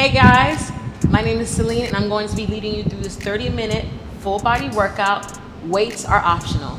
Hey guys, my name is Celine and I'm going to be leading you through this 30-minute full body workout. Weights are optional.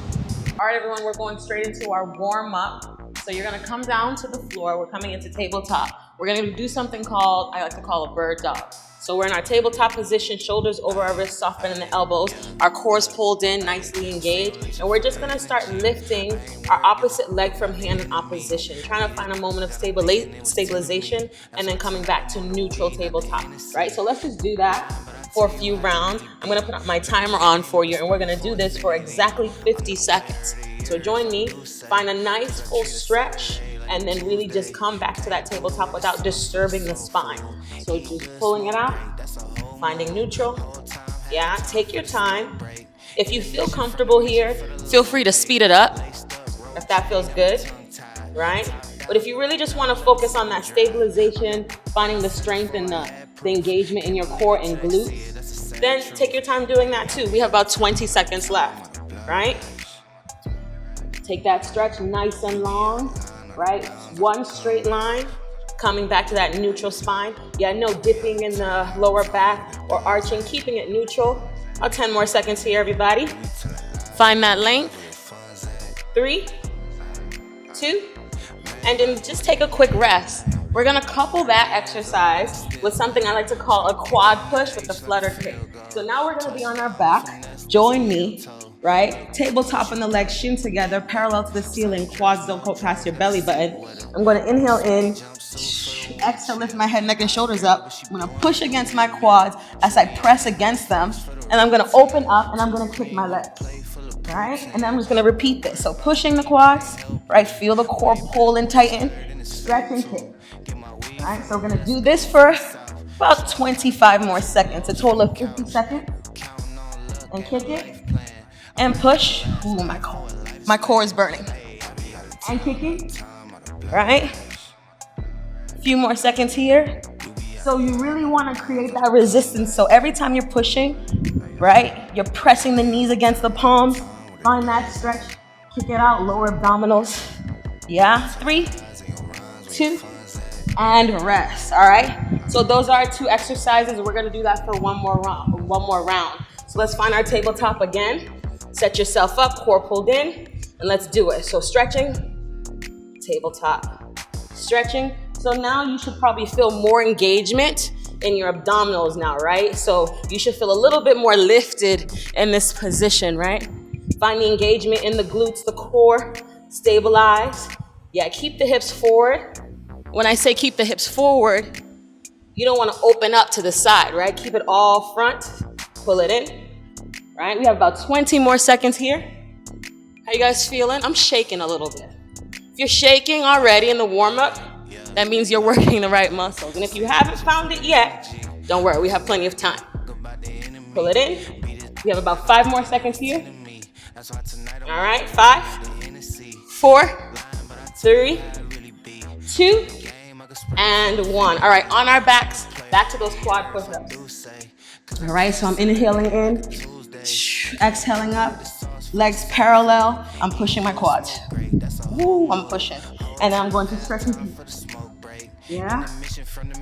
All right, everyone, we're going straight into our warm up. So you're gonna come down to the floor. We're coming into tabletop. We're gonna do something called, I like to call a bird dog. So we're in our tabletop position, shoulders over our wrists, soft bend in the elbows, our core is pulled in, nicely engaged. And we're just gonna start lifting our opposite leg from hand in opposition, trying to find a moment of stabilization and then coming back to neutral tabletop, right? So let's just do that for a few rounds. I'm gonna put my timer on for you and we're gonna do this for exactly 50 seconds. So join me, find a nice full stretch, and then really just come back to that tabletop without disturbing the spine. So just pulling it out, finding neutral. Yeah, take your time. If you feel comfortable here, feel free to speed it up if that feels good, right? But if you really just want to focus on that stabilization, finding the strength and the engagement in your core and glutes, then take your time doing that too. We have about 20 seconds left, right? Take that stretch nice and long. Right? One straight line, coming back to that neutral spine. Yeah, no dipping in the lower back or arching, keeping it neutral. About 10 more seconds here, everybody. Find that length. 3, 2, and then just take a quick rest. We're gonna couple that exercise with something I like to call a quad push with the flutter kick. So now we're gonna be on our back. Join me. Right? Tabletop and the legs shin together, parallel to the ceiling, quads don't go past your belly button. I'm going to inhale in, exhale, lift my head, neck, and shoulders up. I'm going to push against my quads as I press against them, and I'm going to open up and I'm going to kick my legs. Right? And then I'm just going to repeat this. So pushing the quads, right? Feel the core pull and tighten, stretch and kick. Right? So we're going to do this for about 25 more seconds, a total of 50 seconds. And kick it. And push. Ooh, my core is burning. And kicking, right? A few more seconds here. So you really want to create that resistance. So every time you're pushing, right, you're pressing the knees against the palms. Find that stretch. Kick it out. Lower abdominals. Yeah. 3, 2, and rest. All right. So those are our 2 exercises. We're gonna do that for one more round. So let's find our tabletop again. Set yourself up, core pulled in, and let's do it. So stretching, tabletop, stretching. So now you should probably feel more engagement in your abdominals now, right? So you should feel a little bit more lifted in this position, right? Find the engagement in the glutes, the core, stabilize. Yeah, keep the hips forward. When I say keep the hips forward, you don't want to open up to the side, right? Keep it all front, pull it in. Right, we have about 20 more seconds here. How you guys feeling? I'm shaking a little bit. If you're shaking already in the warm-up, that means you're working the right muscles. And if you haven't found it yet, don't worry, we have plenty of time. Pull it in. We have about 5 more seconds here. All right, 5, 4, 3, 2, and 1. All right, on our backs, back to those quad push-ups. All right, so I'm inhaling in. Exhaling up, legs parallel. I'm pushing my quads. Woo, I'm pushing. And then I'm going to stretch and keep. Yeah.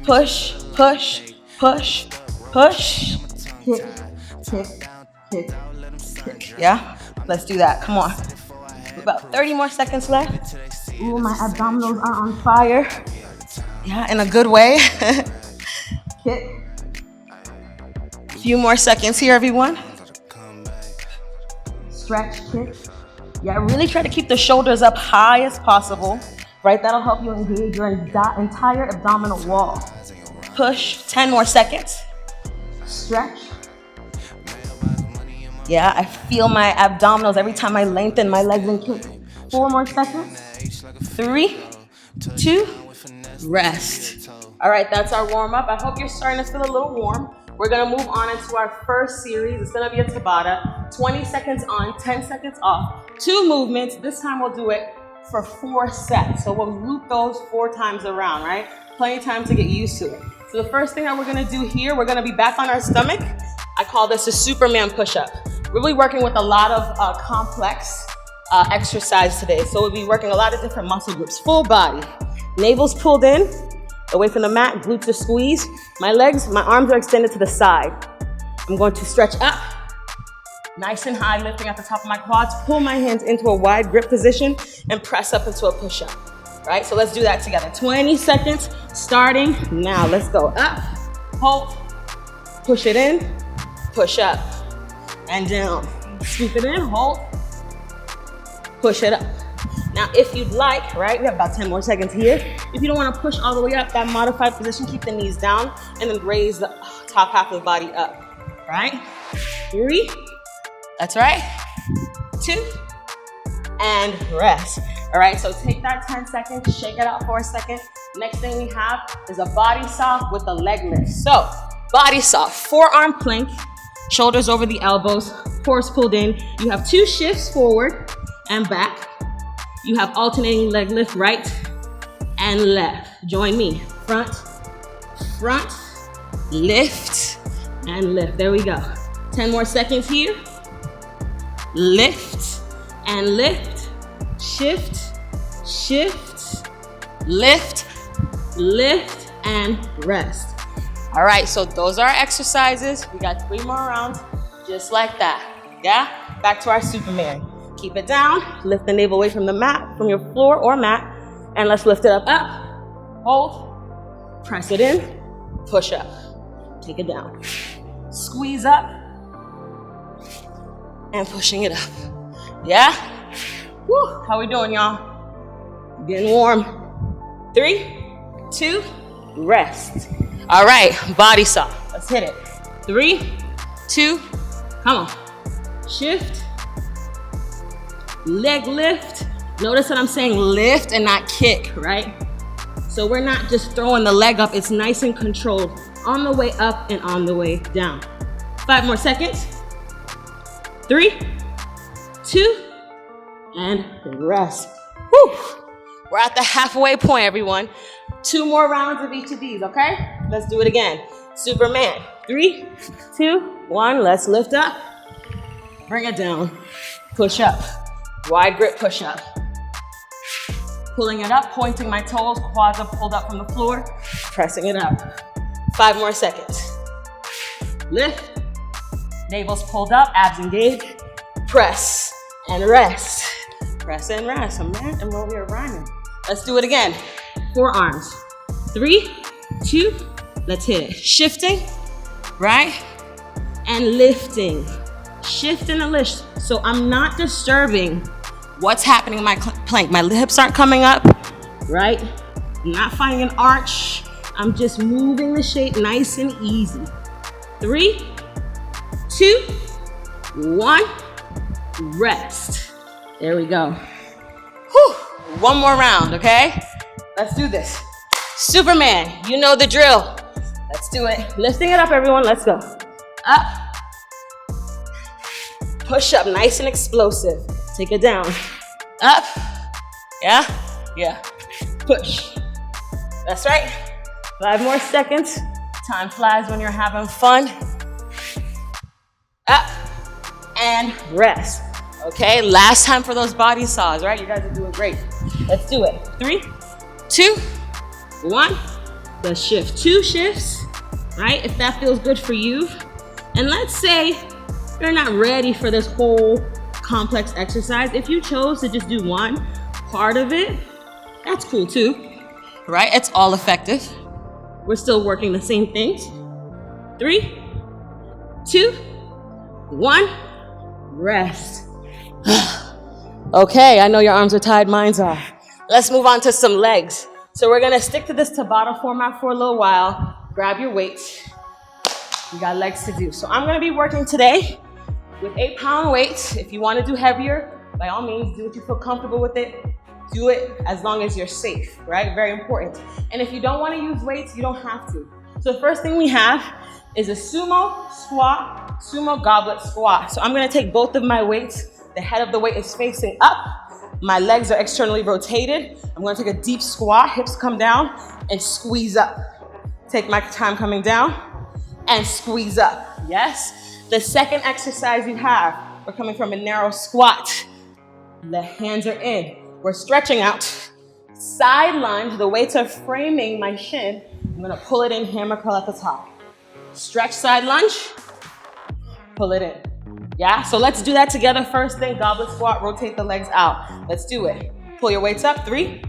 Push, push, push, push. Kick, kick, kick, kick. Yeah? Let's do that. Come on. About 30 more seconds left. Ooh, my abdominals are on fire. Yeah, in a good way. Kick. A few more seconds here, everyone. Stretch, kick. Yeah, really try to keep the shoulders up high as possible, right? That'll help you engage your entire abdominal wall. Push, 10 more seconds. Stretch. Yeah, I feel my abdominals every time I lengthen my legs and kick. 4 more seconds. 3, 2, rest. All right, that's our warm up. I hope you're starting to feel a little warm. We're gonna move on into our first series. It's gonna be a Tabata. 20 seconds on, 10 seconds off. 2 movements. This time we'll do it for 4 sets. So we'll loop those 4 times around, right? Plenty of time to get used to it. So the first thing that we're gonna do here, we're gonna be back on our stomach. I call this a Superman push-up. We'll be working with a lot of complex exercise today. So we'll be working a lot of different muscle groups. Full body. Navel's pulled in. away from the mat, glutes are squeezed. My arms are extended to the side. I'm going to stretch up, nice and high, lifting at the top of my quads, pull my hands into a wide grip position, and press up into a push-up, right? So let's do that together. 20 seconds, starting now. Let's go up, hold, push it in, push up, and down. Sweep it in, hold, push it up. Now, if you'd like, right, we have about 10 more seconds here. If you don't want to push all the way up, that modified position, keep the knees down and then raise the top half of the body up, right? 3, that's right, 2, and rest. All right, so take that 10 seconds, shake it out for a second. Next thing we have is a body saw with a leg lift. So, body saw, forearm plank, shoulders over the elbows, core pulled in. You have 2 shifts forward and back. You have alternating leg lift, right and left. Join me. Front, lift, and lift. There we go. 10 more seconds here. Lift and lift. Shift, lift, and rest. All right, so those are our exercises. We got 3 more rounds, just like that. Yeah? Back to our Superman. Keep it down, lift the navel away from the mat, from your floor or mat, and let's lift it up, hold, press it in, push up, take it down. Squeeze up, and pushing it up. Yeah? Woo, how we doing, y'all? Getting warm. 3, 2, rest. All right, body saw, let's hit it. 3, 2, come on. Shift. Leg lift. Notice that I'm saying lift and not kick, right? So we're not just throwing the leg up, it's nice and controlled on the way up and on the way down. 5 more seconds. 3, 2, and rest. Whew. We're at the halfway point, everyone. 2 more rounds of each of these, okay? Let's do it again. Superman. 3, 2, 1, let's lift up. Bring it down. Push up. Wide grip push up. Pulling it up, pointing my toes, quads are pulled up from the floor, pressing it up. 5 more seconds. Lift, navel's pulled up, abs engaged. Press and rest. Press and rest. I'm over here rhyming. Let's do it again. Forearms. 3, 2, let's hit it. Shifting, right? And lifting. Shift and a lift. So I'm not disturbing what's happening in my plank. My hips aren't coming up, right? I'm not finding an arch. I'm just moving the shape nice and easy. 3, 2, 1, rest. There we go. Whew. 1 more round, okay? Let's do this. Superman, you know the drill. Let's do it. Lifting it up, everyone. Let's go. Up. Push up, nice and explosive. Take it down. Up. Yeah. Push. That's right. 5 more seconds. Time flies when you're having fun. Up and rest. Okay, last time for those body saws, right? You guys are doing great. Let's do it. 3, 2, 1. Let's shift. 2 shifts, right? If that feels good for you. And let's say you're not ready for this whole complex exercise. If you chose to just do 1 part of it, that's cool too, right? It's all effective. We're still working the same things. 3, 2, 1, rest. Okay, I know your arms are tired, mine's are. Let's move on to some legs. So we're gonna stick to this Tabata format for a little while. Grab your weights. We got legs to do. So I'm gonna be working today with 8-pound weights. If you wanna do heavier, by all means, do what you feel comfortable with it. Do it as long as you're safe, right? Very important. And if you don't wanna use weights, you don't have to. So the first thing we have is a sumo squat, sumo goblet squat. So I'm gonna take both of my weights. The head of the weight is facing up. My legs are externally rotated. I'm gonna take a deep squat, hips come down, and squeeze up. Take my time coming down, and squeeze up, yes? The second exercise you have, we're coming from a narrow squat. The hands are in. We're stretching out, Side lunge, the weights are framing my shin. I'm gonna pull it in, hammer curl at the top. Stretch side lunge, pull it in. Yeah, so let's do that together. First thing, goblet squat, rotate the legs out. Let's do it. Pull your weights up, 3,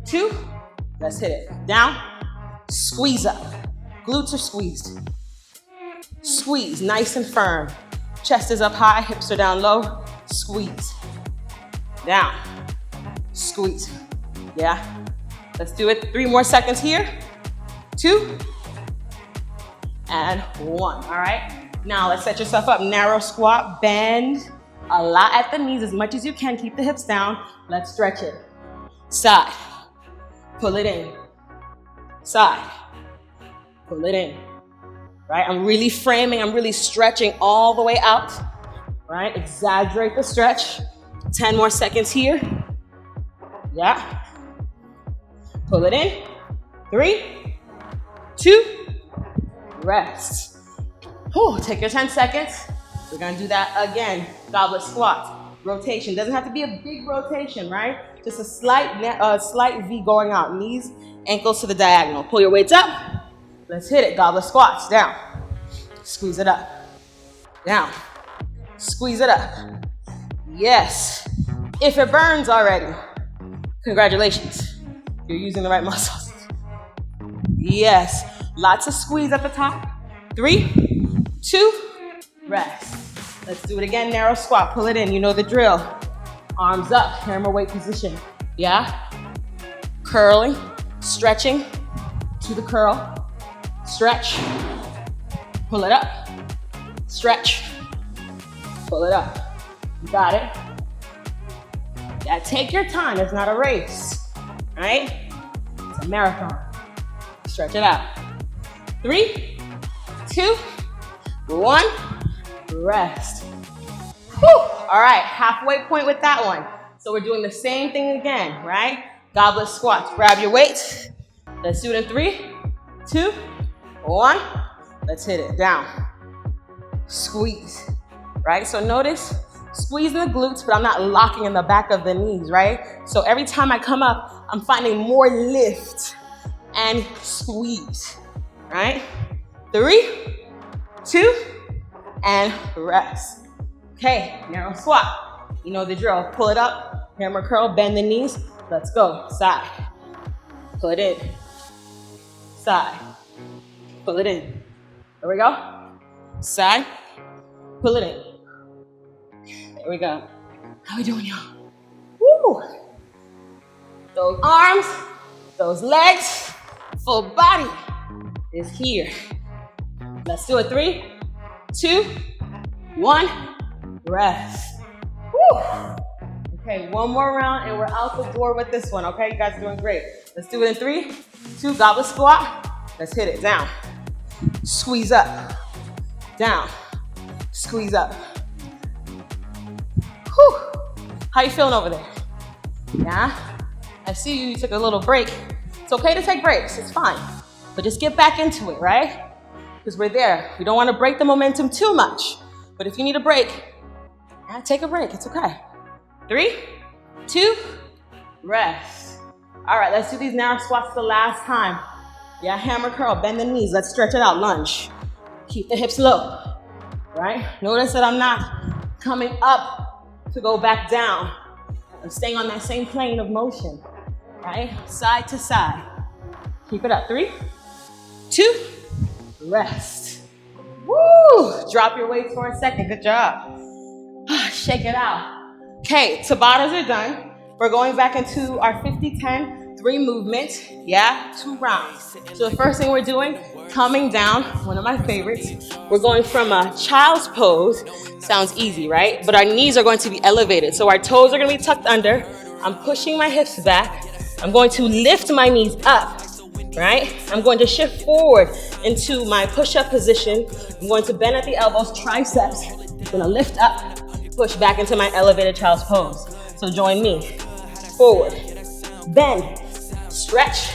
2, let's hit it. Down, squeeze up. Glutes are squeezed. Squeeze, nice and firm. Chest is up high, hips are down low. Squeeze. Down, squeeze. Yeah, let's do it. 3 more seconds here. 2, and 1, all right? Now let's set yourself up. Narrow squat, bend a lot at the knees as much as you can. Keep the hips down. Let's stretch it. Side, pull it in. Side, pull it in. Right, I'm really framing, I'm really stretching all the way out. Right, exaggerate the stretch. 10 more seconds here. Yeah. Pull it in. 3, 2, rest. Whew, take your 10 seconds. We're gonna do that again. Goblet squats. Rotation. Doesn't have to be a big rotation, right? Just a slight V going out. Knees, ankles to the diagonal. Pull your weights up. Let's hit it. Goblet squats. Down. Squeeze it up. Down. Squeeze it up. Yes. If it burns already, congratulations. You're using the right muscles. Yes. Lots of squeeze at the top. 3, 2, rest. Let's do it again. Narrow squat. Pull it in. You know the drill. Arms up. Hammer weight position. Yeah. Curling. Stretching to the curl. Stretch. Pull it up. Stretch. Pull it up. You got it. Yeah, take your time. It's not a race. Right? It's a marathon. Stretch it out. 3, 2, 1. Rest. Whew. All right, halfway point with that one. So we're doing the same thing again, right? Goblet squats. Grab your weights. Let's do it in 3, 2, 1. Let's hit it. Down. Squeeze. Right? So notice, squeezing the glutes, but I'm not locking in the back of the knees, right? So every time I come up, I'm finding more lift and squeeze, right? 3, 2, and rest. Okay, narrow squat. You know the drill. Pull it up, hammer curl, bend the knees. Let's go. Side. Pull it in. Side. Pull it in. There we go. Side. Pull it in. There we go. How we doing, y'all? Woo! Those arms, those legs, full body is here. Let's do it. 3, 2, 1. Rest. Woo! Okay, one more round and we're out the door with this one, okay? You guys are doing great. Let's do it in 3, 2, goblet squat. Let's hit it. Down. Squeeze up. Down. Squeeze up. Whew. How you feeling over there? Yeah? I see you took a little break. It's okay to take breaks. It's fine. But just get back into it, right? Because we're there. We don't want to break the momentum too much. But if you need a break, yeah, take a break. It's okay. 3, 2, rest. All right, let's do these narrow squats the last time. Yeah, hammer curl, bend the knees. Let's stretch it out, lunge. Keep the hips low, right? Notice that I'm not coming up to go back down. I'm staying on that same plane of motion, right? Side to side. Keep it up. 3, 2, rest. Woo! Drop your weights for a second. Good job. Shake it out. Okay, Tabatas are done. We're going back into our 50-10 3 movement. Yeah, 2 rounds. So the first thing we're doing, coming down, one of my favorites. We're going from a child's pose. Sounds easy, right? But our knees are going to be elevated. So our toes are going to be tucked under. I'm pushing my hips back. I'm going to lift my knees up, right? I'm going to shift forward into my push-up position. I'm going to bend at the elbows, triceps. I'm going to lift up, push back into my elevated child's pose. So join me. Forward, bend, stretch,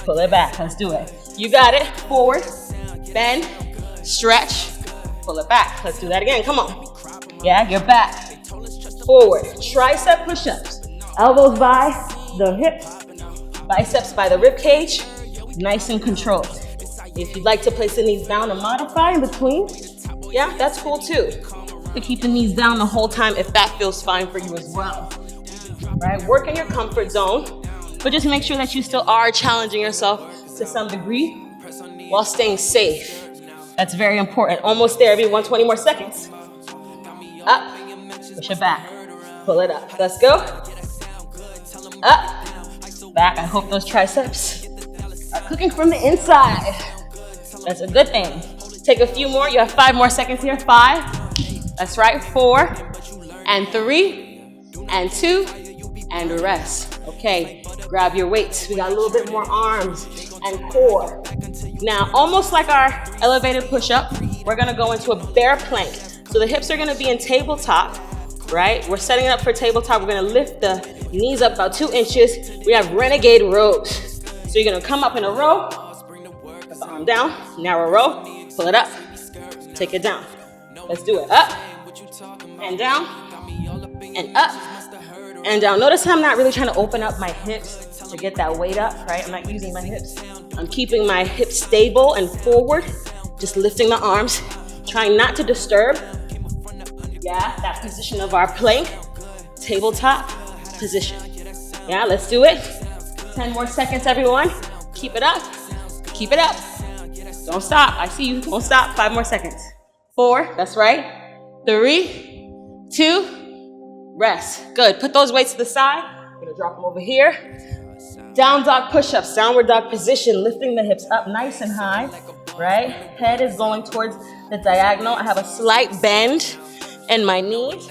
pull it back. Let's do it. You got it. Forward, bend, stretch, pull it back. Let's do that again. Come on. Yeah, you're back. Forward, tricep push-ups. Elbows by the hips. Biceps by the rib cage, nice and controlled. If you'd like to place the knees down and modify in between, yeah, that's cool too. To keep the knees down the whole time if that feels fine for you as well. Right, work in your comfort zone, but just make sure that you still are challenging yourself to some degree while staying safe. That's very important. Almost there, everyone, 20 more seconds. Up, push it back, pull it up. Let's go. Up, back. I hope those triceps are cooking from the inside. That's a good thing. Take a few more. You have 5 more seconds here. 5. That's right. 4 and 3 and 2 and rest. Okay, grab your weights. We got a little bit more arms and core. Now, almost like our elevated push-up, we're gonna go into a bear plank. So the hips are gonna be in tabletop, right? We're setting it up for tabletop. We're gonna lift the knees up about 2 inches. We have renegade rows. So you're gonna come up in a row, put the arm down, narrow row, pull it up, take it down. Let's do it. Up and down and up and down. Notice how I'm not really trying to open up my hips to get that weight up, right? I'm not using my hips. I'm keeping my hips stable and forward, just lifting the arms, trying not to disturb, yeah, that position of our plank, tabletop position. Yeah, let's do it. 10 more seconds, everyone. Keep it up. Keep it up. Don't stop. I see you. Don't stop. 5 more seconds. 4, that's right. 3, 2, rest. Good. Put those weights to the side. I'm gonna drop them over here. Down dog push-ups, downward dog position, lifting the hips up nice and high, right? Head is going towards the diagonal. I have a slight bend in my knees.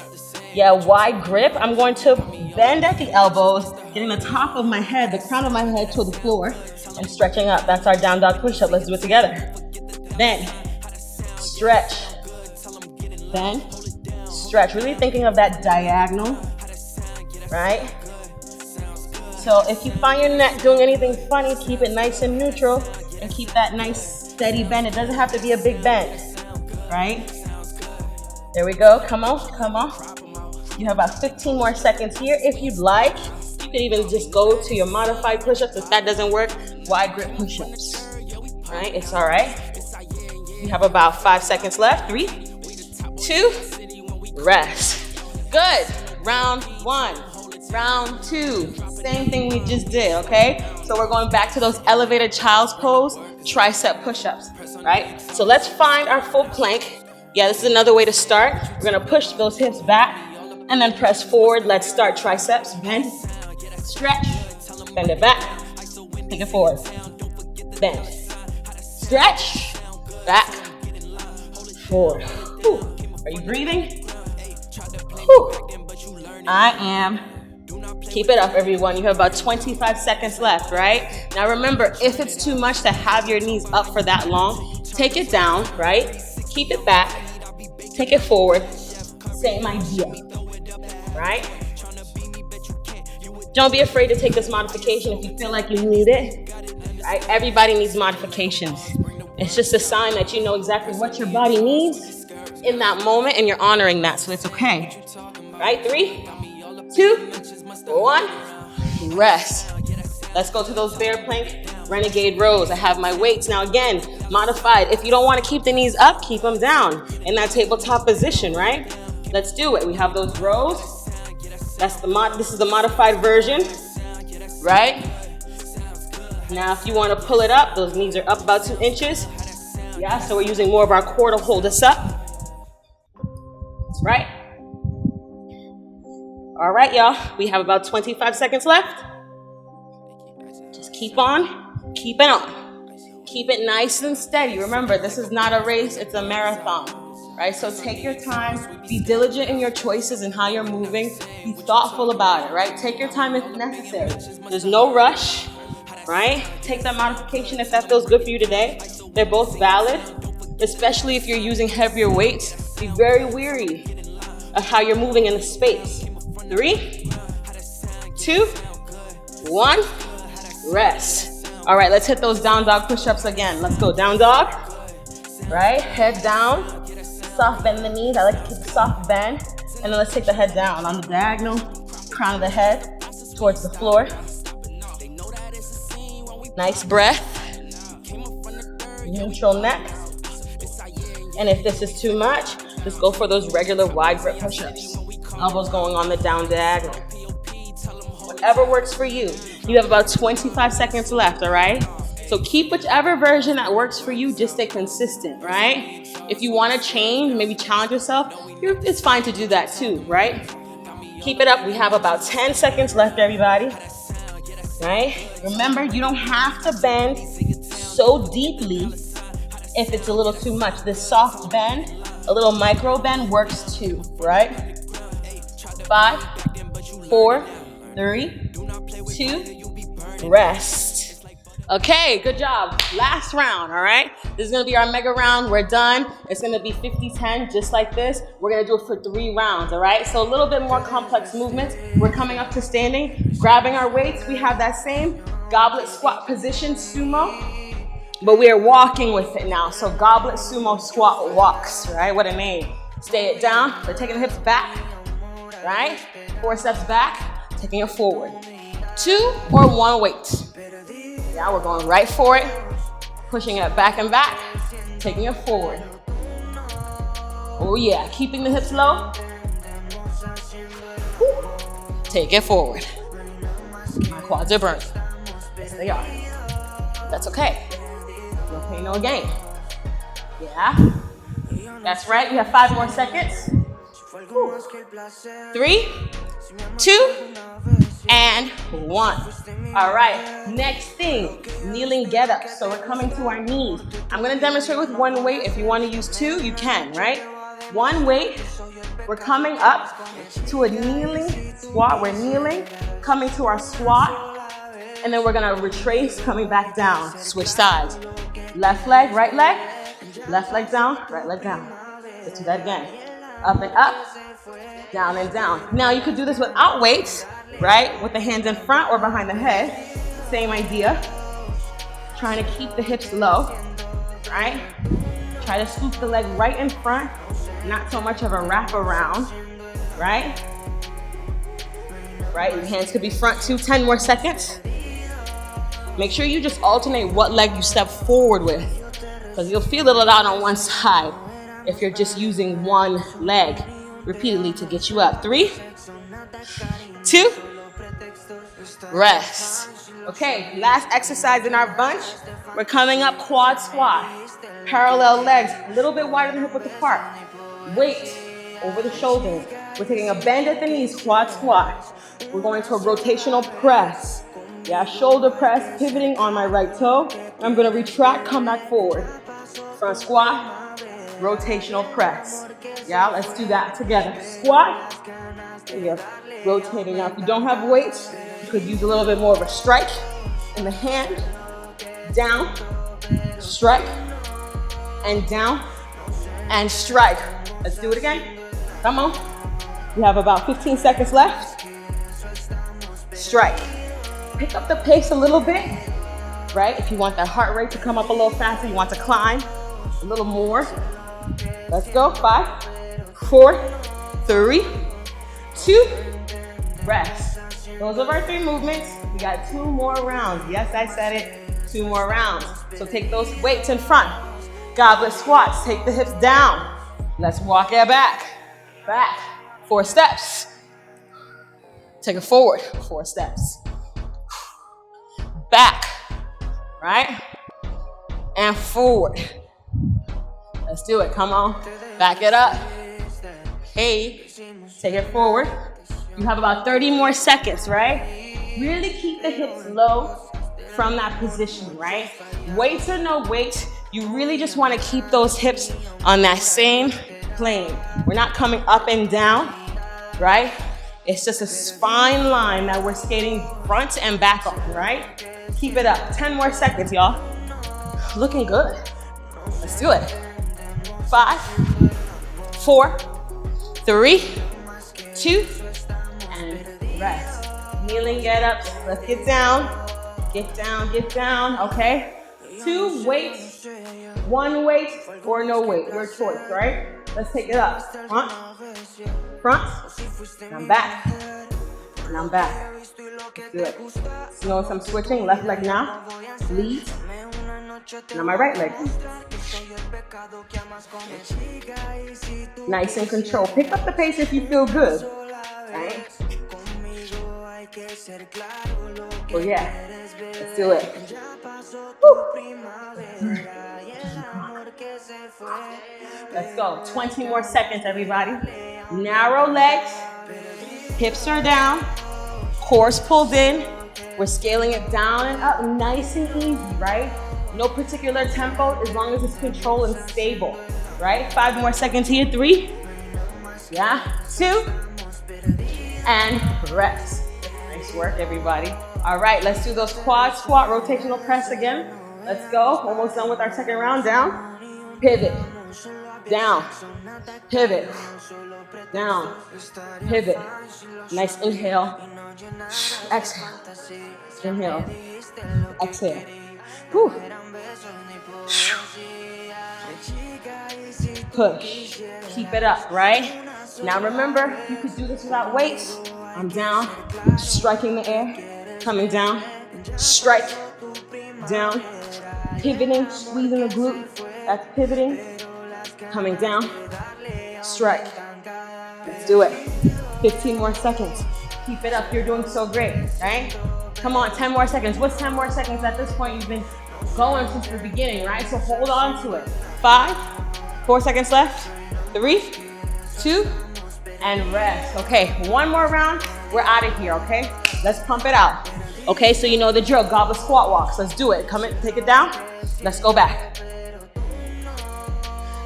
Yeah, wide grip. I'm going to bend at the elbows, getting the top of my head, the crown of my head to the floor, and stretching up. That's our down dog push-up. Let's do it together. Bend, stretch, bend, stretch. Really thinking of that diagonal, right? So if you find your neck doing anything funny, keep it nice and neutral and keep that nice steady bend. It doesn't have to be a big bend, right? There we go. Come on, come on. You have about 15 more seconds here. If you'd like, you could even just go to your modified push-ups. If that doesn't work, wide grip push-ups, right? It's all right. You have about 5 seconds left. 3, 2, rest. Good. Round 1, round 2. Same thing we just did, okay? So we're going back to those elevated child's pose, tricep push-ups, right? So let's find our full plank. Yeah, this is another way to start. We're gonna push those hips back and then press forward. Let's start triceps. Bend, stretch, bend it back, take it forward. Bend, stretch, back, forward. Whew. Are you breathing? Whew. I am. Keep it up, everyone. You have about 25 seconds left, right? Now remember, if it's too much to have your knees up for that long, take it down, right? Keep it back, take it forward. Same idea, right? Don't be afraid to take this modification if you feel like you need it, right? Everybody needs modifications. It's just a sign that you know exactly what your body needs in that moment and you're honoring that, so it's okay, right? 3, 2, 1, rest. Let's go to those bear plank renegade rows. I have my weights. Now again, modified. If you don't want to keep the knees up, keep them down in that tabletop position, right? Let's do it. We have those rows. This is the modified version, right? Now if you want to pull it up, those knees are up about 2 inches. Yeah, so we're using more of our core to hold us up. That's right. All right, y'all, we have about 25 seconds left. Just keep on, keep it on. Keep it nice and steady. Remember, this is not a race, it's a marathon, right? So take your time, be diligent in your choices and how you're moving. Be thoughtful about it, right? Take your time if necessary. There's no rush, right? Take that modification if that feels good for you today. They're both valid, especially if you're using heavier weights. Be very wary of how you're moving in the space. 3, 2, 1, rest. All right, let's hit those down dog push-ups again. Let's go, down dog, right? Head down, soft bend the knees. I like to keep a soft bend. And then let's take the head down on the diagonal, crown of the head towards the floor. Nice breath. Neutral neck. And if this is too much, just go for those regular wide grip push-ups. Elbows going on the down diagonal. Whatever works for you. You have about 25 seconds left, all right? So keep whichever version that works for you, just stay consistent, right? If you want to change, maybe challenge yourself, it's fine to do that too, right? Keep it up. We have about 10 seconds left, everybody. Right? Remember, you don't have to bend so deeply if it's a little too much. This soft bend, a little micro bend works too, right? 5, 4, 3, 2, rest. Okay, good job. Last round, all right? This is gonna be our mega round. We're done. It's gonna be 50-10, just like this. We're gonna do it for 3 rounds, all right? So a little bit more complex movements. We're coming up to standing, grabbing our weights. We have that same goblet squat position, sumo, but we are walking with it now. So goblet sumo squat walks, right? What a name. Stay it down. We're taking the hips back, right? 4 steps back, taking it forward. 2 or 1 weight. Yeah, we're going right for it, pushing it back and back, taking it forward. Oh yeah, keeping the hips low. Woo. Take it forward. My quads are burning. Yes, they are. That's okay. No pain, no gain. Yeah, that's right. We have 5 more seconds. Woo. 3, 2, and 1. All right, next thing, kneeling get up. So we're coming to our knees. I'm gonna demonstrate with 1 weight. If you wanna use 2, you can, right? 1 weight, we're coming up to a kneeling squat. We're kneeling, coming to our squat, and then we're gonna retrace, coming back down. Switch sides. Left leg, right leg, left leg down, right leg down. Let's do that again. Up and up, down and down. Now you could do this without weights, right? With the hands in front or behind the head. Same idea. Trying to keep the hips low, right? Try to scoop the leg right in front, not so much of a wrap around, right? Right, your hands could be front too. 10 more seconds. Make sure you just alternate what leg you step forward with, because you'll feel it out on one side if you're just using one leg repeatedly to get you up. 3, 2, rest. Okay, last exercise in our bunch. We're coming up quad squat. Parallel legs, a little bit wider than hip width apart. Weight over the shoulders. We're taking a bend at the knees, quad squat. We're going to a rotational press. Yeah, shoulder press, pivoting on my right toe. I'm gonna retract, come back forward. Front squat, rotational press. Yeah, let's do that together. Squat, and you're rotating. Now, if you don't have weights, you could use a little bit more of a strike in the hand, down, strike, and down, and strike. Let's do it again. Come on. We have about 15 seconds left. Strike. Pick up the pace a little bit, right? If you want that heart rate to come up a little faster, you want to climb a little more. Let's go. 5, 4, 3, 2, rest. Those are our 3 movements. We got 2 more rounds. Yes, I said it. 2 more rounds. So take those weights in front. Goblet squats. Take the hips down. Let's walk it back. Back. 4 steps. Take it forward. 4 steps. Back, right? And forward. Let's do it, come on. Back it up. Hey, take it forward. You have about 30 more seconds, right? Really keep the hips low from that position, right? Weights or no weights, you really just want to keep those hips on that same plane. We're not coming up and down, right? It's just a fine line that we're skating front and back on, right? Keep it up. 10 more seconds, y'all. Looking good. Let's do it. 5, 4, 3, 2, and rest. Kneeling, get up. Let's get down. Get down, get down, okay? 2 weights, 1 weight, or no weight. Your choice, right? Let's take it up. Front, front, and back. and I'm back. Let's do it. You know, some switching, left leg now, lead. Now my right leg. Nice and control. Pick up the pace if you feel good. Right? Oh yeah. Let's do it. Woo. Let's go. 20 more seconds, everybody. Narrow legs. Hips are down. Cores pulled in. We're scaling it down and up, nice and easy, right? No particular tempo, as long as it's controlled and stable, right? 5 more seconds here. 3, yeah, 2, and rest. Nice work, everybody. All right, let's do those quad squat rotational press again. Let's go. Almost done with our second round. Down, pivot, down, pivot, down, pivot. Nice inhale, exhale, inhale, exhale. Whew. Push, keep it up, right? Now remember, you could do this without weights. I'm down, striking the air, coming down, strike, down, pivoting, squeezing the glute, that's pivoting, coming down, strike. Let's do it. 15 more seconds. Keep it up, you're doing so great, right? Come on, 10 more seconds. What's 10 more seconds? At this point, you've been going since the beginning, right? So hold on to it. 5, 4 seconds left. 3, 2, and rest. Okay, one more round. We're out of here, okay? Let's pump it out. Okay, so you know the drill. Goblet squat walks. Let's do it. Come in, take it down. Let's go back.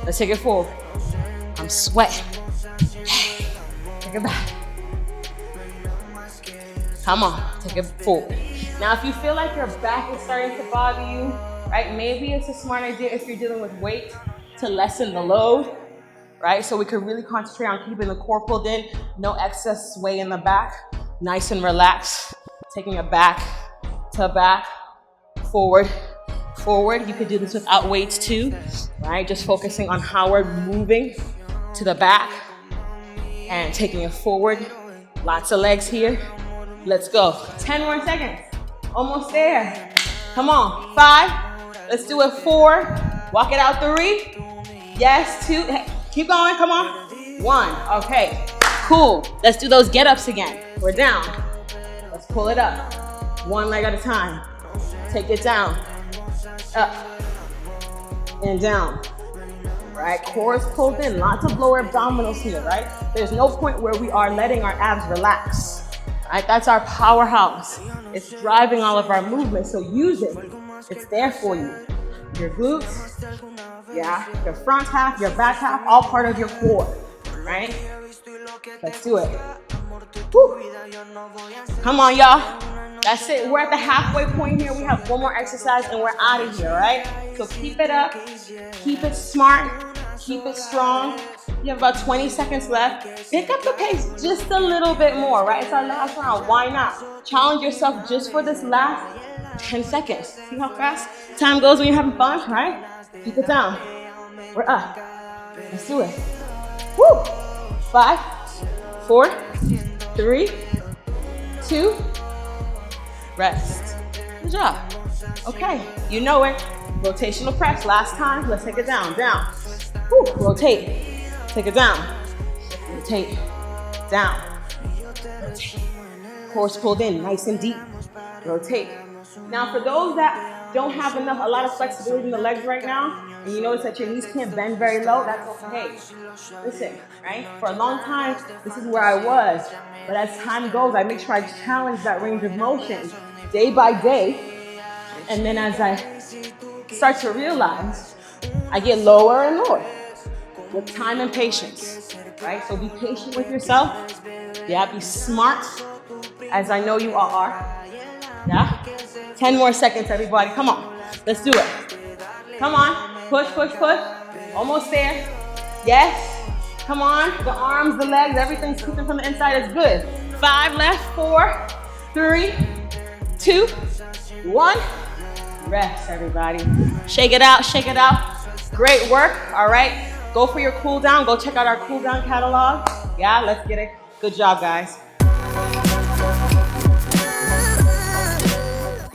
Let's take it forward. I'm sweating. Take it back. Come on, take it forward. Now, if you feel like your back is starting to bother you, right, maybe it's a smart idea if you're dealing with weight to lessen the load, right? So we can really concentrate on keeping the core pulled in, no excess sway in the back, nice and relaxed, taking it back to back, forward, forward. You could do this without weights too, right? Just focusing on how we're moving to the back and taking it forward. Lots of legs here. Let's go. 10 more seconds. Almost there. Come on. 5. Let's do it. 4. Walk it out. 3. Yes. 2. Keep going. Come on. 1. Okay. Cool. Let's do those get-ups again. We're down. Let's pull it up. 1 leg at a time. Take it down. Up. And down. Right? Core is pulled in. Lots of lower abdominals here, right? There's no point where we are letting our abs relax. Right? That's our powerhouse. It's driving all of our movement, so use it. It's there for you. Your glutes, yeah, your front half, your back half, all part of your core, right? Let's do it. Woo. Come on, y'all. That's it. We're at the halfway point here. We have one more exercise and we're out of here, right? So keep it up. Keep it smart. Keep it strong. You have about 20 seconds left. Pick up the pace just a little bit more, right? It's our last round. Why not? Challenge yourself just for this last 10 seconds. See how fast time goes when you're having fun, right? Keep it down. We're up. Let's do it. Woo! 5, 4, 3, 2, rest. Good job. Okay, you know it. Rotational press. Last time. Let's take it down. Down. Woo. Rotate. Take it down. Rotate. Down. Rotate. Core's pulled in, nice and deep. Rotate. Now, for those that don't have a lot of flexibility in the legs right now, and you notice that your knees can't bend very low, that's okay. Listen, right? For a long time, this is where I was. But as time goes, I make sure I challenge that range of motion day by day. And then as I start to realize, I get lower and lower with time and patience, right? So be patient with yourself. Yeah, be smart, as I know you all are. Yeah? 10 more seconds, everybody. Come on. Let's do it. Come on. Push, push, push. Almost there. Yes. Come on. The arms, the legs, everything's cooking from the inside. It's good. 5 left. 4, 3, 2, 1. Rest, everybody. Shake it out. Shake it out. Great work. All right. Go for your cool down. Go check out our cool down catalog. Yeah, let's get it. Good job, guys.